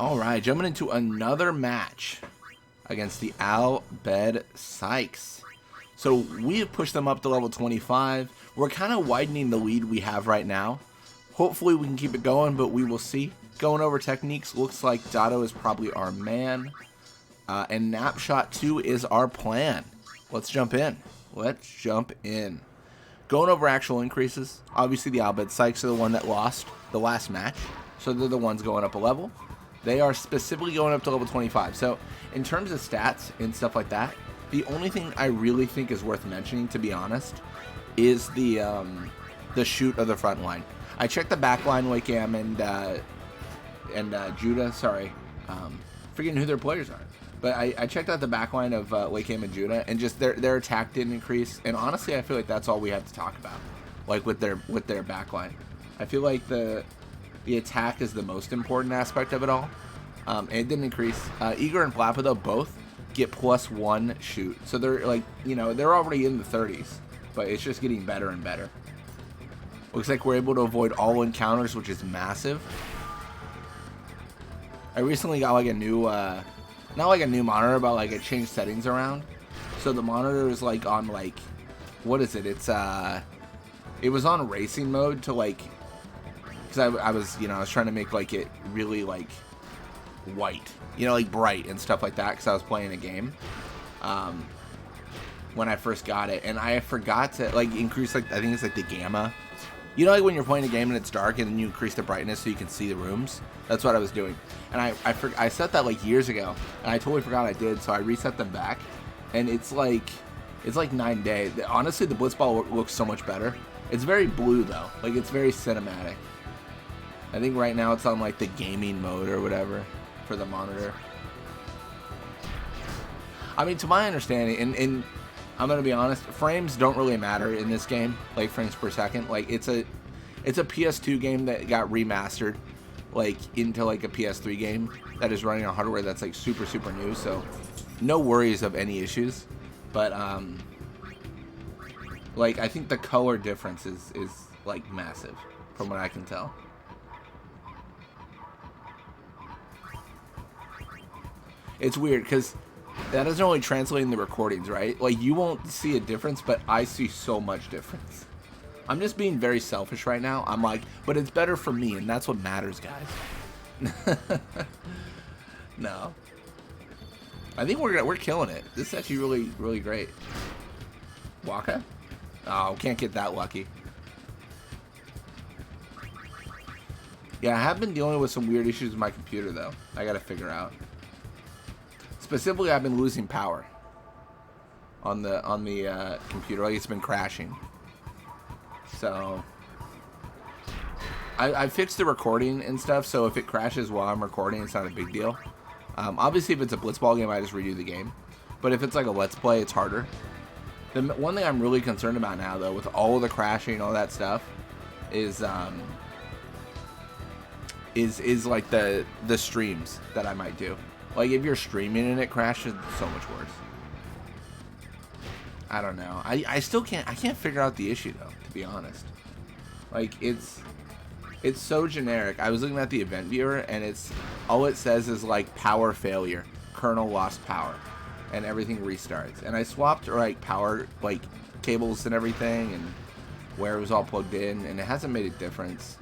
Alright, jumping into another match against the Bhed Psyches. So we have pushed them up to level 25. We're kind of widening the lead we have right now. Hopefully we can keep it going, but we will see. Going over techniques, looks like Dotto is probably our man. And Napshot 2 is our plan. Let's jump in. Going over actual increases. Obviously the Bhed Psyches are the one that lost the last match. So they're the ones going up a level. They are specifically going up to level 25. So in terms of stats and stuff like that, the only thing I really think is worth mentioning, to be honest, is the shoot of the front line. I checked the back line, Wakeham and Judah. Sorry, forgetting who their players are. But I checked out the back line of Wakeham and Judah, and just their attack didn't increase. And honestly, I feel like that's all we have to talk about, like with their back line. I feel like the attack is the most important aspect of it all. And it didn't increase. Eager and Flappa, though, both get +1 shoot. So they're like, they're already in the 30s, but it's just getting better and better. Looks like we're able to avoid all encounters, which is massive. I recently got like a new, not like a new monitor, but like I changed settings around. So the monitor is like on like, what is it? It's, it was on racing mode to like, because I was trying to make like it really like white, like bright and stuff like that, because I was playing a game when I first got it, and I forgot to like increase, like, I think it's like the gamma, like when you're playing a game and it's dark and then you increase the brightness so you can see the rooms. That's what I was doing, and I set that like years ago, and I totally forgot I did, so I reset them back, and it's like 9 days. Honestly, the Blitzball looks so much better. It's very blue though, like it's very cinematic. I think right now it's on like the gaming mode or whatever for the monitor. I mean, to my understanding, and I'm gonna be honest, frames don't really matter in this game, like frames per second. Like it's a PS2 game that got remastered like into like a PS3 game that is running on hardware that's like super new, so no worries of any issues. But like I think the color difference is like massive from what I can tell. It's weird because that doesn't really translate in the recordings, right? Like, you won't see a difference, but I see so much difference. I'm just being very selfish right now. I'm like, but it's better for me, and that's what matters, guys. No. I think we're killing it. This is actually really great. Waka? Oh, can't get that lucky. Yeah, I have been dealing with some weird issues with my computer, though. I gotta figure out. Specifically, I've been losing power on the computer. Like, it's been crashing. So I fixed the recording and stuff, so if it crashes while I'm recording, it's not a big deal. Obviously, if it's a Blitzball game, I just redo the game. But if it's like a Let's Play, it's harder. The one thing I'm really concerned about now, though, with all of the crashing and all that stuff, is like the streams that I might do. Like, if you're streaming and it crashes, it's so much worse. I don't know. I still can't figure out the issue, though, to be honest. Like, it's so generic. I was looking at the event viewer, and all it says is, like, power failure. Kernel lost power. And everything restarts. And I swapped, like, power, like, cables and everything, and where it was all plugged in, and it hasn't made a difference.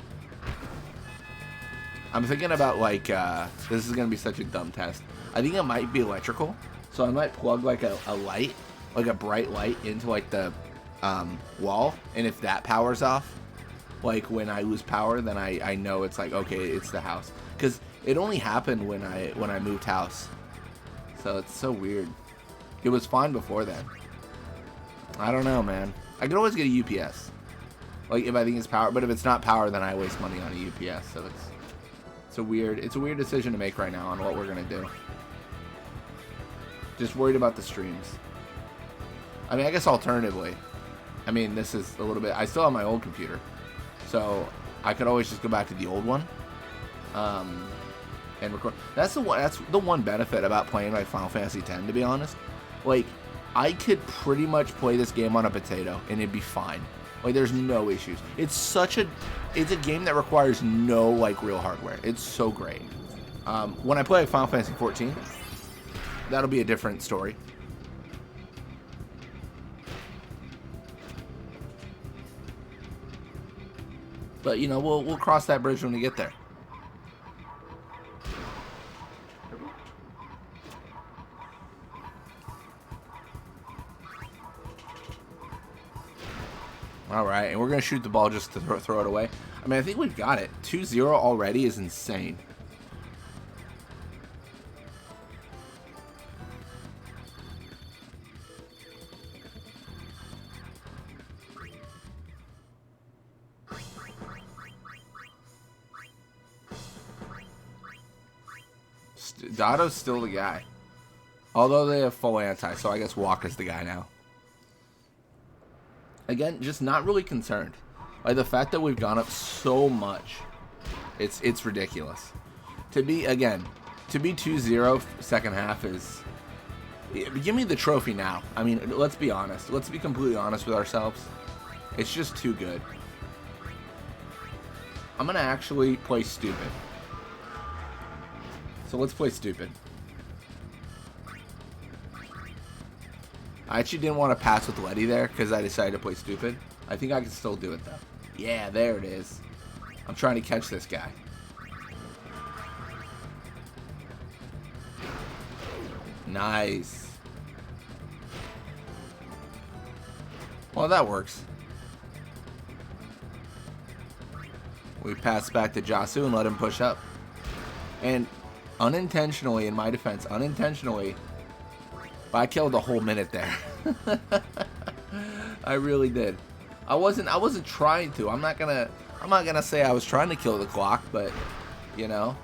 I'm thinking about, like, this is going to be such a dumb test. I think it might be electrical. So I might plug, like, a light, like a bright light into, like, the wall. And if that powers off, like, when I lose power, then I know it's like, okay, it's the house. Because it only happened when I moved house. So it's so weird. It was fine before then. I don't know, man. I could always get a UPS. Like, if I think it's power. But if it's not power, then I waste money on a UPS. So it's a weird decision to make right now on what we're gonna do. Just worried about the streams. I mean, I guess alternatively, I mean, this is a little bit, I still have my old computer, so I could always just go back to the old one and record. That's the one benefit about playing like Final Fantasy X, to be honest. Like, I could pretty much play this game on a potato and it'd be fine. Like, there's no issues. It's a game that requires no, like, real hardware. It's so great. When I play Final Fantasy 14, that'll be a different story. But, you know, we'll cross that bridge when we get there. All right, and we're going to shoot the ball just to throw it away. I mean, I think we've got it. 2-0 already is insane. Dotto's still the guy. Although they have full anti, so I guess Walker's the guy now. Again, just not really concerned. Like, the fact that we've gone up so much, it's ridiculous. To be 2-0 second half is... Give me the trophy now. I mean, let's be honest. Let's be completely honest with ourselves. It's just too good. I'm going to actually play stupid. So let's play stupid. I actually didn't want to pass with Letty there because I decided to play stupid. I think I can still do it though. Yeah, there it is. I'm trying to catch this guy. Nice. Well, that works. We pass back to Jasu and let him push up. And unintentionally, in my defense, unintentionally, I killed a whole minute there. I really did. I wasn't trying to. I'm not gonna say I was trying to kill the clock, but you know,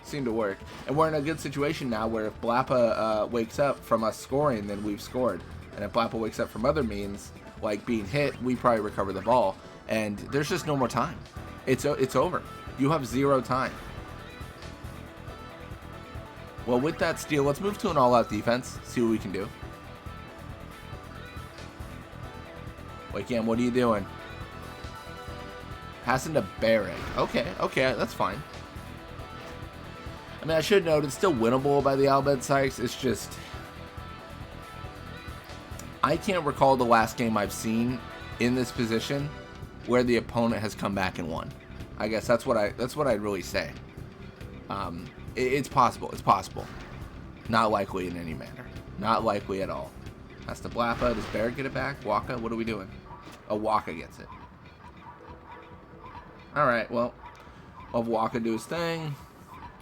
seemed to work. And we're in a good situation now where if Blappa wakes up from us scoring, then we've scored. And if Blappa wakes up from other means, like being hit, we probably recover the ball. And there's just no more time. It's over. You have 0 time. Well, with that steal, let's move to an all-out defense. See what we can do. Wait, Cam, what are you doing? Passing to Barrick. Okay, that's fine. I mean, I should note it's still winnable by the Bhed Psyches. It's just... I can't recall the last game I've seen in this position where the opponent has come back and won. I guess that's what I'd really say. It's possible. It's possible. Not likely in any manner. Not likely at all. That's the Blappa. Does Barrett get it back? Waka? What are we doing? Oh, Waka gets it. Alright, well, I'll have Waka do his thing,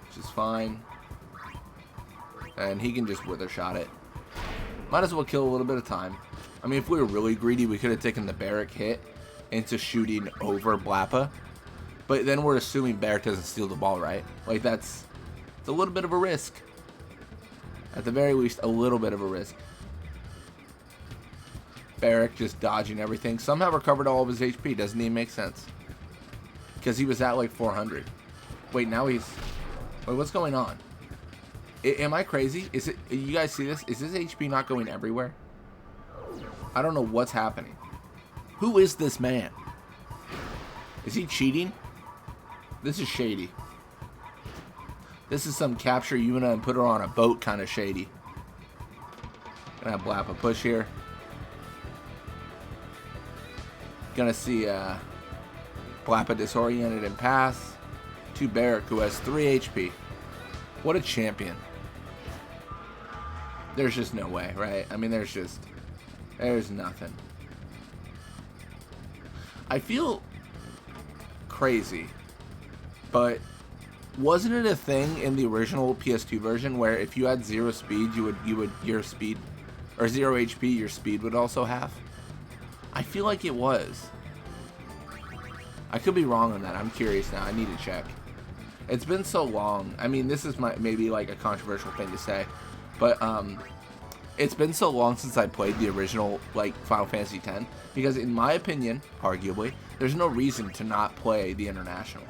which is fine. And he can just wither shot it. Might as well kill a little bit of time. I mean, if we were really greedy, we could have taken the Barrick hit into shooting over Blappa. But then we're assuming Barrick doesn't steal the ball, right? Like, it's a little bit of a risk. At the very least, a little bit of a risk. Barrick just dodging everything. Somehow recovered all of his HP. Doesn't even make sense. Because he was at like 400. Wait, now he's... Wait, what's going on? Am I crazy? Is it... You guys see this? Is his HP not going everywhere? I don't know what's happening. Who is this man? Is he cheating? This is shady. This is some capture Yuna and put her on a boat kind of shady. Gonna have Blappa push here. Gonna see Blappa disoriented and pass to Barrick, who has 3 HP. What a champion. There's just no way, right? I mean, there's nothing. I feel crazy, but wasn't it a thing in the original PS2 version where if you had 0 speed, your speed, or 0 HP, your speed would also half? I feel like it was. I could be wrong on that. I'm curious now. I need to check. It's been so long. I mean, this is maybe like a controversial thing to say, but it's been so long since I played the original like Final Fantasy X, because in my opinion, arguably, there's no reason to not play the International.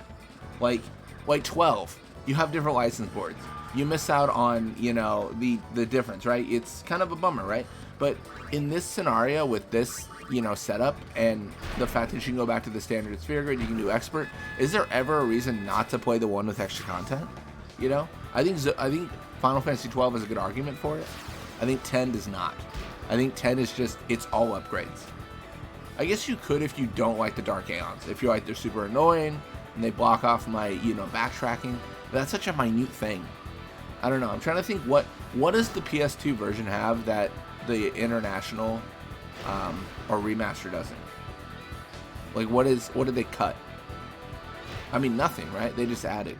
Like 12, you have different license boards. You miss out on, you know, the difference, right? It's kind of a bummer, right? But in this scenario with this, you know, setup and the fact that you can go back to the standard sphere grid, you can do expert, is there ever a reason not to play the one with extra content? You know, I think Final Fantasy 12 is a good argument for it. I think 10 does not. I think 10 is just, it's all upgrades. I guess you could if you don't like the Dark Aeons. If you're like, they're super annoying and they block off my, you know, backtracking. But that's such a minute thing. I don't know. I'm trying to think what does the PS2 version have that the international or remaster doesn't? Like, what did they cut? I mean, nothing, right? They just added.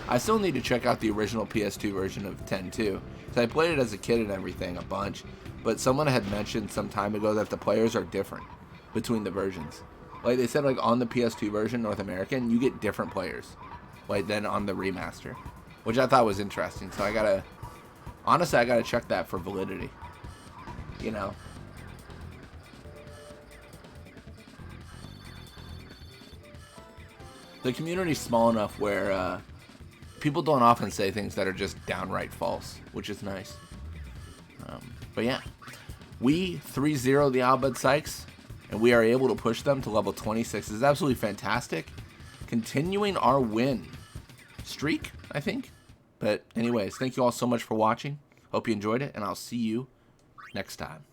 I still need to check out the original PS2 version of 10 too. So I played it as a kid and everything a bunch, but someone had mentioned some time ago that the players are different between the versions. Like they said, like on the PS2 version, North American, you get different players, like than on the remaster, which I thought was interesting. So honestly, I gotta check that for validity. You know. The community's small enough where people don't often say things that are just downright false, which is nice. But yeah, we 3-0 the Bhed Psyches, and we are able to push them to level 26. This is absolutely fantastic. Continuing our win streak, I think. But anyways, thank you all so much for watching. Hope you enjoyed it, and I'll see you next time.